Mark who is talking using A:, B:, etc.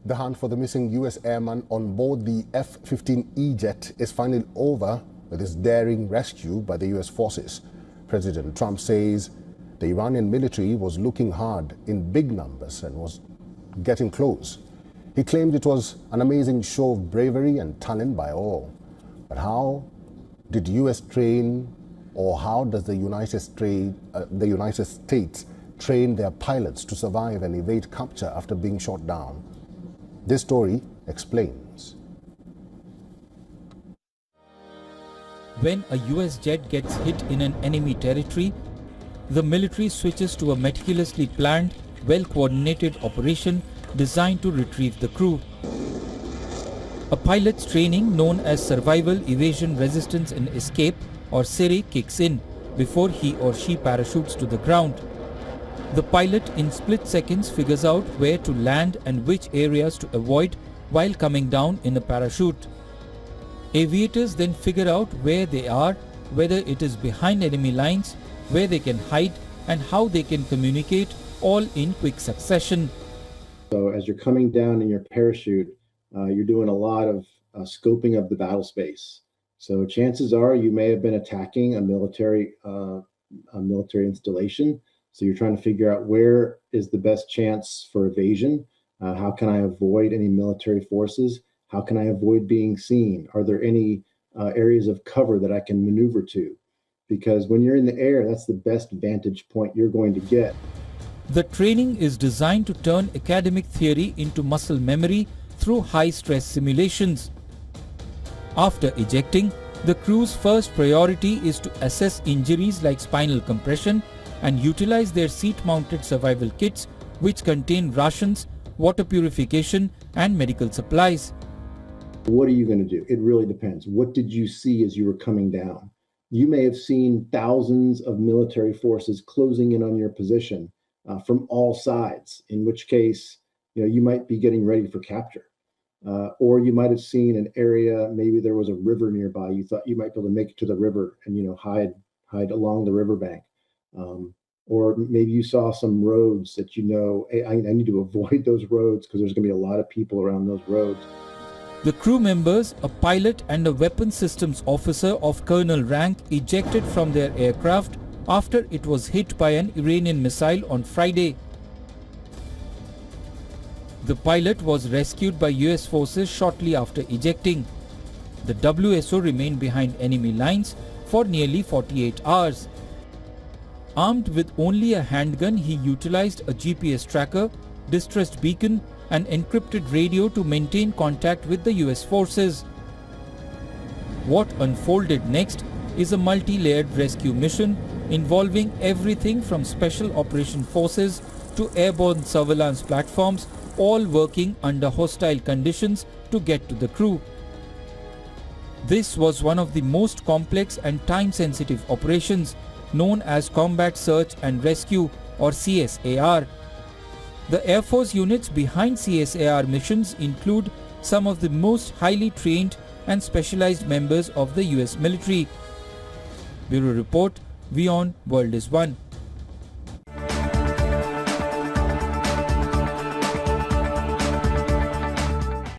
A: The hunt for the missing U.S. airman on board the F-15E jet is finally over with his daring rescue by the U.S. forces. President Trump says the Iranian military was looking hard in big numbers and was getting close. He claimed it was an amazing show of bravery and talent by all. But how did U.S. train, or how does the United States train their pilots to survive and evade capture after being shot down? This story explains.
B: When a US jet gets hit in an enemy territory, the military switches to a meticulously planned, well-coordinated operation designed to retrieve the crew. A pilot's training known as Survival, Evasion, Resistance and Escape, or Sere, kicks in before he or she parachutes to the ground. The pilot in split seconds figures out where to land and which areas to avoid while coming down in a parachute. Aviators then figure out where they are, whether it is behind enemy lines, where they can hide and how they can communicate, all in quick succession.
C: So as you're coming down in your parachute, you're doing a lot of scoping of the battle space. So chances are you may have been attacking a military installation. So you're trying to figure out where is the best chance for evasion. How can I avoid any military forces? How can I avoid being seen? Are there any areas of cover that I can maneuver to? Because when you're in the air, that's the best vantage point you're going to get.
B: The training is designed to turn academic theory into muscle memory through high-stress simulations. After ejecting, the crew's first priority is to assess injuries like spinal compression and utilize their seat-mounted survival kits, which contain rations, water purification and medical supplies.
C: What are you going to do? It really depends. What did you see as you were coming down? You may have seen thousands of military forces closing in on your position from all sides, in which case, you might be getting ready for capture. Or you might have seen an area, maybe there was a river nearby. You thought you might be able to make it to the river and, hide along the riverbank. Or maybe you saw some roads that I need to avoid those roads because there's going to be a lot of people around those roads.
B: The crew members, a pilot and a weapons systems officer of colonel rank, ejected from their aircraft after it was hit by an Iranian missile on Friday. The pilot was rescued by US forces shortly after ejecting. The WSO remained behind enemy lines for nearly 48 hours. Armed with only a handgun, he utilized a GPS tracker, distressed beacon and encrypted radio to maintain contact with the US forces. What unfolded next is a multi-layered rescue mission involving everything from special operation forces to airborne surveillance platforms, all working under hostile conditions to get to the crew. This was one of the most complex and time-sensitive operations, known as Combat Search and Rescue, or CSAR. The Air Force units behind CSAR missions include some of the most highly trained and specialized members of the US military. Bureau Report, WION World is One.